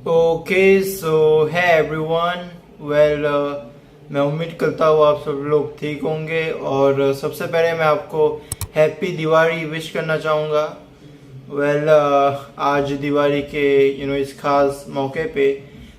Okay so है everyone. Well, मैं उम्मीद करता हूँ आप सब लोग ठीक होंगे और सबसे पहले मैं आपको हैप्पी दिवाली विश करना चाहूँगा। वेल, आज दिवाली के इस खास मौके पे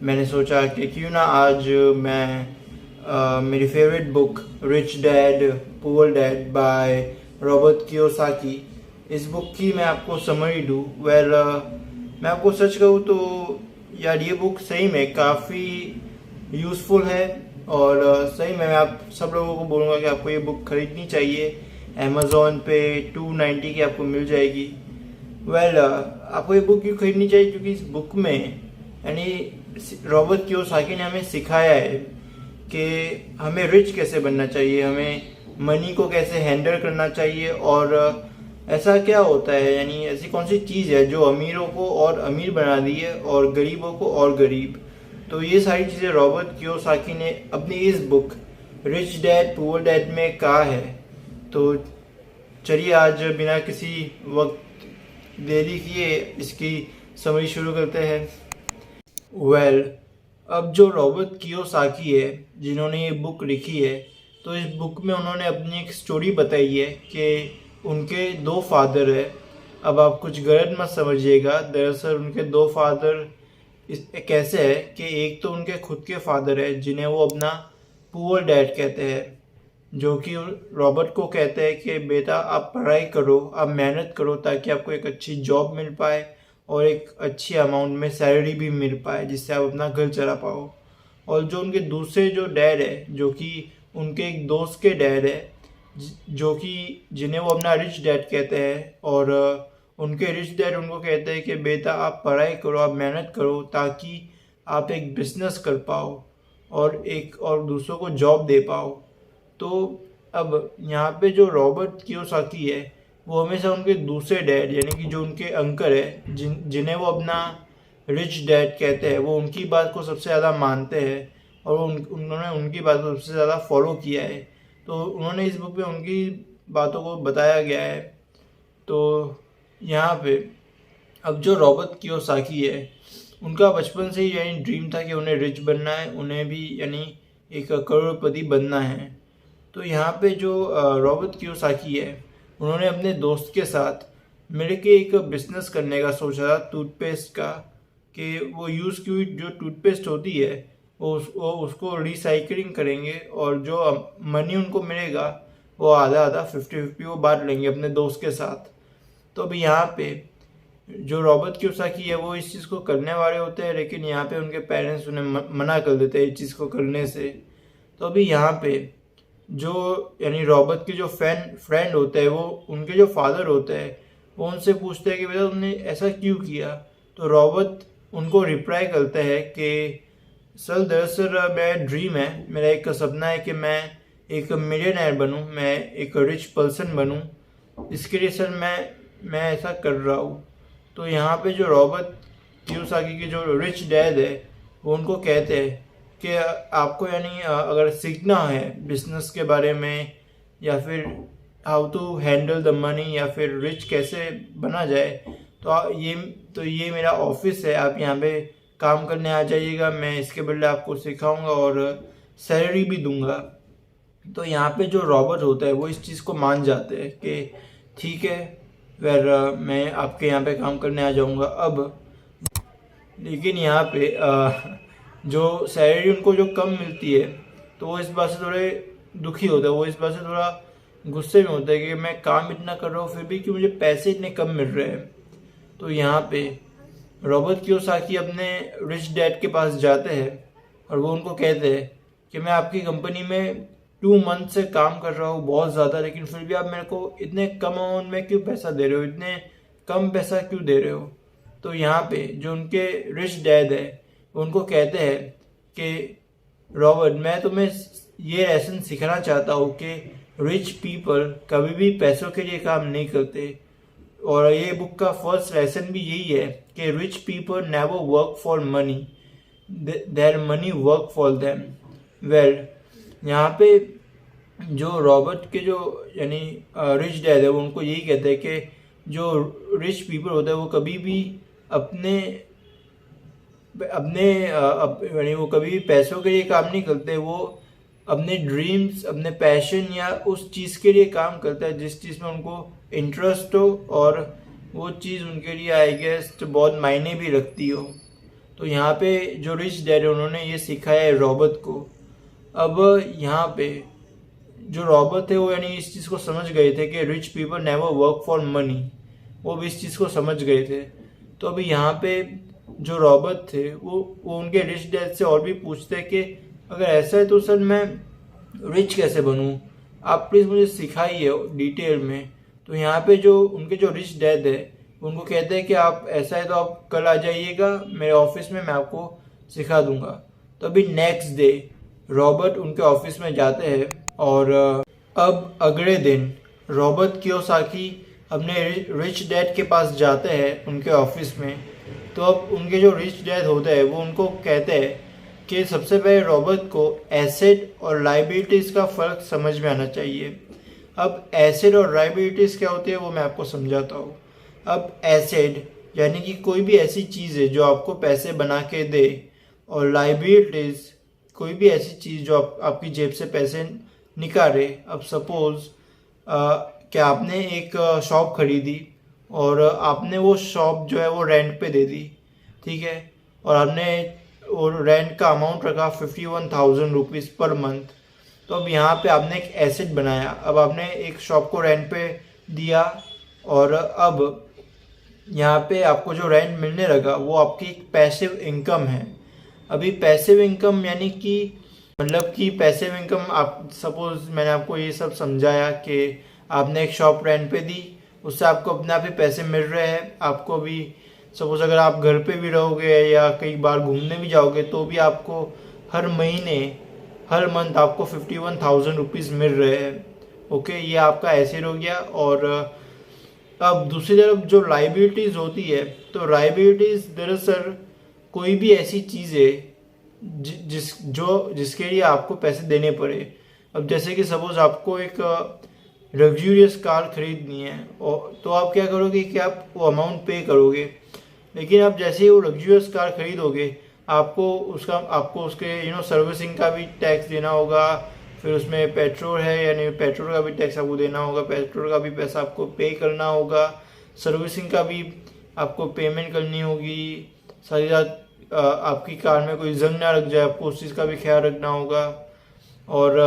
मैंने सोचा कि क्यों ना आज मैं मेरी favourite book rich dad poor dad by Robert Kiyosaki, इस बुक की मैं आपको समरी दूँ। वेल, मैं आपको सच कहूँ तो यार ये बुक सही में काफ़ी यूज़फुल है और सही में मैं आप सब लोगों को बोलूँगा कि आपको ये बुक खरीदनी चाहिए। अमेज़ॉन पे 290 की आपको मिल जाएगी। वेल, आपको ये बुक क्यों खरीदनी चाहिए? क्योंकि इस बुक में यानी रॉबर्ट कियोसाकी ने हमें सिखाया है कि हमें रिच कैसे बनना चाहिए, हमें मनी को कैसे हैंडल करना चाहिए और ऐसा क्या होता है, यानी ऐसी कौन सी चीज़ है जो अमीरों को और अमीर बना दी है और गरीबों को और गरीब। तो ये सारी चीज़ें रॉबर्ट कियोसाकी ने अपनी इस book rich dad poor dad में कहा है। तो चलिए आज बिना किसी वक्त देरी किए इसकी समरी शुरू करते हैं। वेल, अब जो रॉबर्ट कियोसाकी है जिन्होंने ये बुक लिखी है, तो इस बुक में उन्होंने अपनी एक स्टोरी बताई है कि उनके दो फादर है। अब आप कुछ गलत मत समझिएगा, दरअसल उनके दो फादर इस कैसे है कि एक तो उनके खुद के फादर है जिन्हें वो अपना पुअर डैड कहते हैं, जो कि रॉबर्ट को कहते हैं कि बेटा आप पढ़ाई करो, आप मेहनत करो ताकि आपको एक अच्छी जॉब मिल पाए और एक अच्छी अमाउंट में सैलरी भी मिल पाए जिससे आप अपना घर चला पाओ। और जो उनके दूसरे जो डैड है, जो कि उनके एक दोस्त के डैड है, जो कि जिन्हें वो अपना रिच डैड कहते हैं, और उनके रिच डैड उनको कहते हैं कि बेटा आप पढ़ाई करो, आप मेहनत करो ताकि आप एक बिजनेस कर पाओ और दूसरों को जॉब दे पाओ। तो अब यहाँ पे जो रॉबर्ट कियोसाकी है वो हमेशा उनके दूसरे डैड यानी कि जो उनके अंकल है जिन्हें वो अपना रिच डैड कहते हैं, वो उनकी बात को सबसे ज़्यादा मानते हैं और उन्होंने उनकी बात को सबसे ज़्यादा फॉलो किया है। तो उन्होंने इस बुक में उनकी बातों को बताया गया है। तो यहाँ पे अब जो रॉबर्ट कियोसाकी है उनका बचपन से ही यानी ड्रीम था कि उन्हें रिच बनना है, उन्हें भी यानी एक करोड़पति बनना है। तो यहाँ पे जो रॉबर्ट कियोसाकी है उन्होंने अपने दोस्त के साथ मिल के एक बिजनेस करने का सोचा था टूथपेस्ट का, कि वो यूज़ की जो टूथपेस्ट होती है वो उसको रिसाइकलिंग करेंगे और जो मनी उनको मिलेगा वो आधा आधा 50-50 वो बांट लेंगे अपने दोस्त के साथ। तो अभी यहाँ पे जो रॉबर्ट कियोसाकी है वो इस चीज़ को करने वाले होते हैं, लेकिन यहाँ पे उनके पेरेंट्स उन्हें मना कर देते हैं इस चीज़ को करने से। तो अभी यहाँ पे जो यानी रॉबर्ट के जो फ्रेंड होते हैं, वो उनके जो फादर होते हैं, वो उनसे पूछते हैं कि बेटा तुमने ऐसा क्यों किया। तो रॉबर्ट उनको रिप्लाई करते हैं कि सर दरअसल मेरा ड्रीम है, मेरा एक सपना है कि मैं एक मिलियनेयर बनूं, मैं एक रिच पर्सन बनूं, इसके लिए सर मैं ऐसा कर रहा हूँ। तो यहाँ पे जो रॉबर्ट कियोसाकी के जो रिच डैड है वो उनको कहते हैं कि आपको यानी अगर सीखना है बिजनेस के बारे में या फिर how to handle the money या फिर रिच कैसे बना जाए, तो ये मेरा ऑफिस है, आप यहाँ पे काम करने आ जाइएगा, मैं इसके बदले आपको सिखाऊंगा और सैलरी भी दूंगा। तो यहाँ पे जो रॉबर्ट होता है वो इस चीज़ को मान जाते हैं कि ठीक है, फिर मैं आपके यहाँ पे काम करने आ जाऊंगा। अब लेकिन यहाँ पे जो सैलरी उनको जो कम मिलती है तो वो इस बात से थोड़े दुखी होते हैं, वो इस बात से थोड़ा गुस्से में होता है कि मैं काम इतना कर रहा हूँ फिर भी क्यों मुझे पैसे इतने कम मिल रहे हैं। तो यहाँ पे रॉबर्ट कियोसाकी अपने रिच डैड के पास जाते हैं और वो उनको कहते हैं कि मैं आपकी कंपनी में 2 मंथ से काम कर रहा हूँ बहुत ज़्यादा, लेकिन फिर भी आप मेरे को इतने कम अमाउंट में क्यों पैसा दे रहे हो, इतने कम पैसा क्यों दे रहे हो। तो यहाँ पे जो उनके रिच डैड है उनको कहते हैं कि रॉबर्ट मैं तुम्हें ये लेसन सिखाना चाहता हूँ कि रिच पीपल कभी भी पैसों के लिए काम नहीं करते, और ये बुक का फर्स्ट लेसन भी यही है कि rich people never work for money, their money work for them. Well, यहाँ पे जो रॉबर्ट के जो यानी रिच डैड है वो उनको यही कहते हैं कि जो रिच पीपल होते हैं वो कभी भी अपने अपने यानी वो कभी भी पैसों के लिए काम नहीं करते, वो अपने ड्रीम्स, अपने पैशन या उस चीज़ के लिए काम करता है जिस चीज़ में उनको इंटरेस्ट हो और वो चीज़ उनके लिए आई गेस तो बहुत मायने भी रखती हो। तो यहाँ पे जो रिच डैड है उन्होंने ये सिखाया है रॉबर्ट को। अब यहाँ पे जो रॉबर्ट थे वो यानी इस चीज़ को समझ गए थे कि rich people never work for money, वो भी इस चीज़ को समझ गए थे। तो अभी यहाँ पे जो रॉबर्ट थे वो उनके रिच डैड से और भी पूछते हैं कि अगर ऐसा है तो सर मैं रिच कैसे बनूं, आप प्लीज़ मुझे सिखाइए डिटेल में। तो यहाँ पे जो उनके जो रिच डैड है उनको कहते हैं कि आप ऐसा है तो आप कल आ जाइएगा मेरे ऑफिस में, मैं आपको सिखा दूंगा। तो अभी नेक्स्ट डे रॉबर्ट उनके ऑफिस में जाते हैं और अब अगले दिन रॉबर्ट कियोसाकी अपने रिच डैड के पास जाते हैं उनके ऑफिस में। तो अब उनके जो रिच डैड होते हैं वो उनको कहते हैं कि सबसे पहले रॉबर्ट को एसेट और लाइबिलिटीज का फ़र्क समझ में आना चाहिए। अब एसेट और लाइबिलिटीज क्या होती है वो मैं आपको समझाता हूँ। अब एसेट यानी कि कोई भी ऐसी चीज़ है जो आपको पैसे बना के दे, और लाइबिलिटीज कोई भी ऐसी चीज़ जो आपकी जेब से पैसे निकाले। अब सपोज कि आपने एक शॉप खरीदी और आपने वो शॉप जो है वो रेंट पे दे दी, ठीक है, और आपने और रेंट का अमाउंट रखा 51,000 रुपीज़ पर मंथ। तो अब यहाँ पे आपने एक एसेट बनाया। अब आपने एक शॉप को रेंट पे दिया और अब यहाँ पे आपको जो रेंट मिलने लगा वो आपकी एक पैसिव इनकम है। अभी पैसिव इनकम यानी कि मतलब कि पैसिव इनकम, आप सपोज मैंने आपको ये सब समझाया कि आपने एक शॉप रेंट पे दी, उससे आपको अपने आप ही पैसे मिल रहे हैं। आपको भी सपोज अगर आप घर पे भी रहोगे या कई बार घूमने भी जाओगे तो भी आपको हर महीने हर मंथ आपको 51,000 रुपीज़ मिल रहे हैं। ओके, ये आपका एसेट हो गया। और अब दूसरी तरफ जो लाइबिलिटीज़ होती है, तो लाइबिलिटीज़ दरअसल कोई भी ऐसी चीज़ है जिसके लिए आपको पैसे देने पड़े। अब जैसे कि सपोज आपको एक लग्जूरियस कार खरीदनी है और तो आप क्या करोगे कि आप वो अमाउंट पे करोगे, लेकिन आप जैसे ही वो लग्जूरियस कार खरीदोगे आपको उसके सर्विसिंग का भी टैक्स देना होगा, फिर उसमें पेट्रोल है यानी पेट्रोल का भी टैक्स आपको देना होगा, पेट्रोल का भी पैसा आपको पे करना होगा, सर्विसिंग का भी आपको पेमेंट करनी होगी, सारी रात आपकी कार में कोई जंग ना लग जाए आपको उस चीज़ का भी ख्याल रखना होगा। और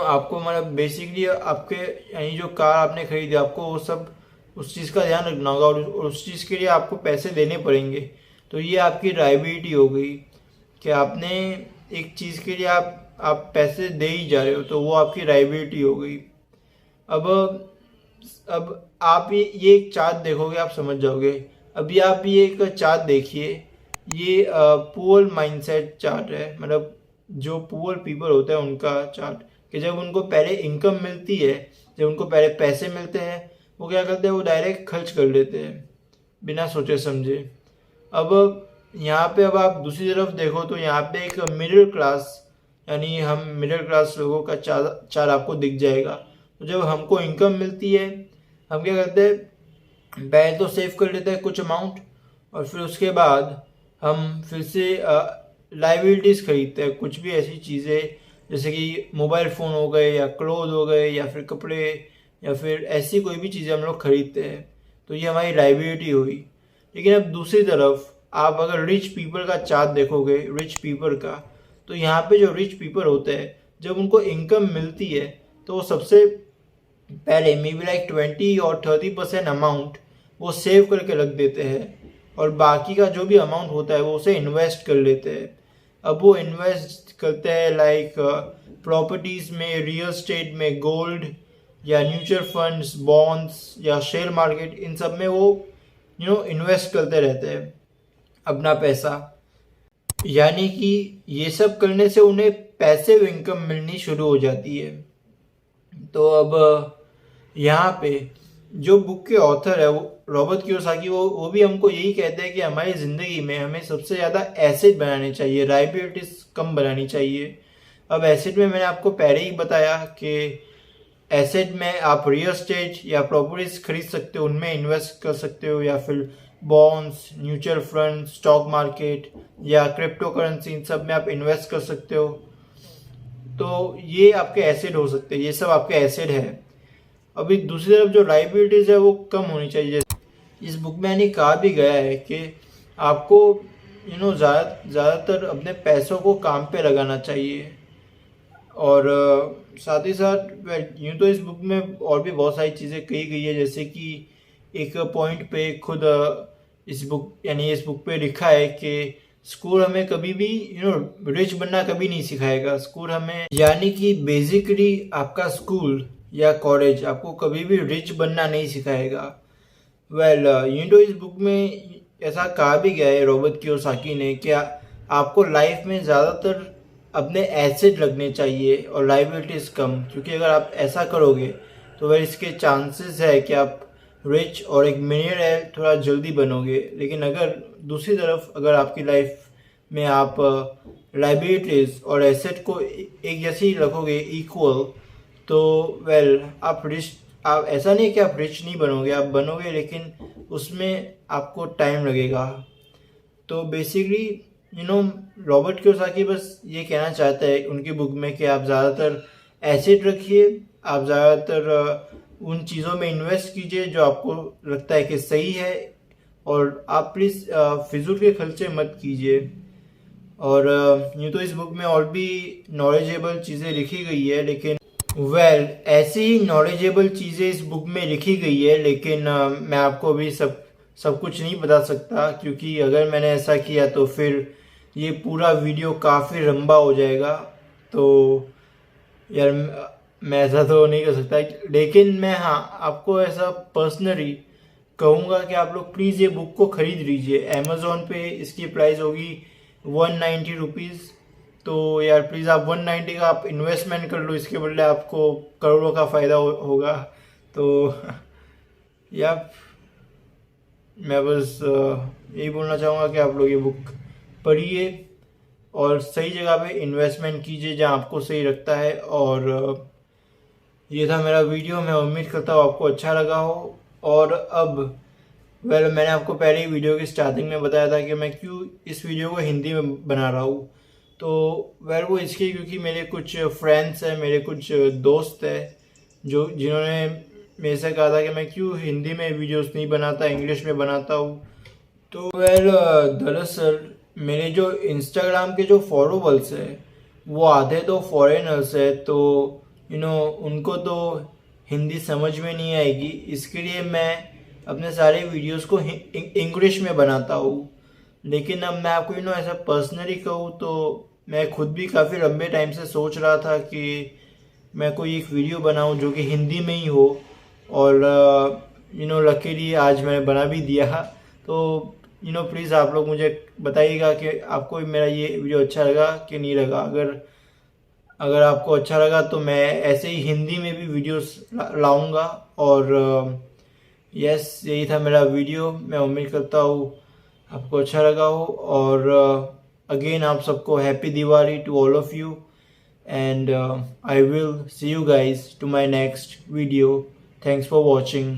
आपको मतलब बेसिकली आपके यानी जो कार आपने खरीदी आपको वो सब उस चीज़ का ध्यान रखना होगा और उस चीज़ के लिए आपको पैसे देने पड़ेंगे। तो ये आपकी लायबिलिटी हो गई कि आपने एक चीज़ के लिए आप पैसे दे ही जा रहे हो, तो वो आपकी लायबिलिटी हो गई। अब आप ये एक चार्ट देखोगे आप समझ जाओगे। अभी आप ये एक चार्ट देखिए, ये पुअर माइंडसेट चार्ट है, मतलब जो पुअर पीपल होता है उनका चार्ट, कि जब उनको पहले इनकम मिलती है, जब उनको पहले पैसे मिलते हैं, वो क्या करते हैं, वो डायरेक्ट खर्च कर लेते हैं बिना सोचे समझे। अब यहाँ पे अब आप दूसरी तरफ देखो तो यहाँ पे एक मिडिल क्लास यानी हम मिडिल क्लास लोगों का चार्ट आपको दिख जाएगा। तो जब हमको इनकम मिलती है हम क्या करते हैं, पहले तो सेव कर लेते हैं कुछ अमाउंट और फिर उसके बाद हम फिर से लाइबिलिटीज़ खरीदते हैं, कुछ भी ऐसी चीज़ें जैसे कि मोबाइल फ़ोन हो गए या क्लोथ हो गए या फिर कपड़े या फिर ऐसी कोई भी चीज़ें हम लोग खरीदते हैं, तो ये हमारी लाइबिलिटी हुई। लेकिन अब दूसरी तरफ आप अगर रिच पीपल का चार्ट देखोगे, रिच पीपल का, तो यहाँ पे जो रिच पीपल होते हैं जब उनको इनकम मिलती है तो वो सबसे पहले मे बी लाइक 20 और 30% अमाउंट वो सेव करके रख देते हैं और बाकी का जो भी अमाउंट होता है वो उसे इन्वेस्ट कर लेते हैं। अब वो इन्वेस्ट करते हैं लाइक प्रॉपर्टीज़ में, रियल स्टेट में, गोल्ड या म्यूचुअल फंड्स, बॉन्ड्स या शेयर मार्केट, इन सब में वो इन्वेस्ट करते रहते हैं अपना पैसा। यानी कि ये सब करने से उन्हें पैसिव इनकम मिलनी शुरू हो जाती है। तो अब यहाँ पे जो बुक के ऑथर है वो रॉबर्ट कियोसाकी, वो भी हमको यही कहते हैं कि हमारी ज़िंदगी में हमें सबसे ज़्यादा एसेट बनाने चाहिए, लायबिलिटीज कम बनानी चाहिए। अब एसेट में मैंने आपको पहले ही बताया कि एसेट में आप रियल एस्टेट या प्रॉपर्टीज खरीद सकते हो, उनमें इन्वेस्ट कर सकते हो या फिर bonds, mutual fund, stock market या क्रिप्टो करेंसी, इन सब में आप इन्वेस्ट कर सकते हो। तो ये आपके एसेट हो सकते हैं, ये सब आपके एसेट है। अभी दूसरी तरफ जो लाइबिलिटीज है वो कम होनी चाहिए। इस बुक में यानी कहा भी गया है कि आपको ज़्यादातर अपने पैसों को काम पे लगाना चाहिए। और साथ ही साथ यूँ तो इस बुक में और भी बहुत सारी चीज़ें कही गई है, जैसे कि एक पॉइंट पे खुद इस बुक पे लिखा है कि स्कूल हमें कभी भी रिच बनना कभी नहीं सिखाएगा। स्कूल हमें यानी कि बेसिकली आपका स्कूल या कॉलेज आपको कभी भी रिच बनना नहीं सिखाएगा। इस बुक में ऐसा कहा भी गया है रॉबर्ट कियोसाकी ने कि आपको लाइफ में ज़्यादातर अपने एसेट लगने चाहिए और लाइबिलिटीज कम, क्योंकि अगर आप ऐसा करोगे तो वह इसके चांसेस है कि आप रिच और एक मिलियनेयर थोड़ा जल्दी बनोगे। लेकिन अगर दूसरी तरफ अगर आपकी लाइफ में आप लाइबिलिटीज और एसेट को एक जैसी रखोगे, इक्वल, तो आप ऐसा नहीं कि आप रिच नहीं बनोगे, आप बनोगे, लेकिन उसमें आपको टाइम लगेगा। तो बेसिकली रॉबर्ट कियोसाकी बस ये कहना चाहता है उनकी बुक में कि आप ज़्यादातर एसेट रखिए, आप ज़्यादातर उन चीज़ों में इन्वेस्ट कीजिए जो आपको लगता है कि सही है, और आप प्लीज़ फिजूल के खर्चे मत कीजिए। और यूँ तो इस बुक में और भी नॉलेजेबल चीज़ें लिखी गई है, लेकिन ऐसी ही नॉलेजेबल चीज़ें इस बुक में लिखी गई है, लेकिन मैं आपको भी सब कुछ नहीं बता सकता, क्योंकि अगर मैंने ऐसा किया तो फिर ये पूरा वीडियो काफ़ी लंबा हो जाएगा। तो यार मैं ऐसा तो नहीं कर सकता, लेकिन मैं आपको ऐसा पर्सनली कहूँगा कि आप लोग प्लीज़ ये बुक को ख़रीद लीजिए। अमेज़ॉन पे इसकी प्राइस होगी 190 रुपीज़। तो यार प्लीज़ आप 190 का आप इन्वेस्टमेंट कर लो, इसके बदले आपको करोड़ों का फ़ायदा होगा। तो यार मैं बस यही बोलना चाहूँगा कि आप लोग ये बुक पढ़िए और सही जगह पे इन्वेस्टमेंट कीजिए जहाँ आपको सही लगता है। और ये था मेरा वीडियो, मैं उम्मीद करता हूँ आपको अच्छा लगा हो। और अब मैंने आपको पहले ही वीडियो की स्टार्टिंग में बताया था कि मैं क्यों इस वीडियो को हिंदी में बना रहा हूँ। तो वो इसलिए क्योंकि मेरे कुछ फ्रेंड्स हैं, मेरे कुछ दोस्त हैं जिन्होंने मेरे से कहा था कि मैं क्यों हिंदी में वीडियोस नहीं बनाता, इंग्लिश में बनाता हूँ। तो दरअसल मेरे जो इंस्टाग्राम के जो फॉलोवर्स है वो आधे तो फॉरेनर्स है, तो उनको तो हिंदी समझ में नहीं आएगी, इसके लिए मैं अपने सारे वीडियोस को इंग्लिश में बनाता हूँ। लेकिन अब मैं आपको ऐसा पर्सनली कहूँ तो मैं खुद भी काफ़ी लंबे टाइम से सोच रहा था कि मैं कोई एक वीडियो बनाऊँ जो कि हिंदी में ही हो, और लकीली आज मैंने बना भी दिया। तो प्लीज़ आप लोग मुझे बताइएगा कि आपको मेरा ये वीडियो अच्छा लगा कि नहीं लगा। अगर आपको अच्छा लगा तो मैं ऐसे ही हिंदी में भी वीडियोस लाऊंगा। और यस, यही था मेरा वीडियो। मैं उम्मीद करता हूँ आपको अच्छा लगा हो। और अगेन आप सबको happy Diwali to all of you, and I will see you guys to my next video. Thanks for watching.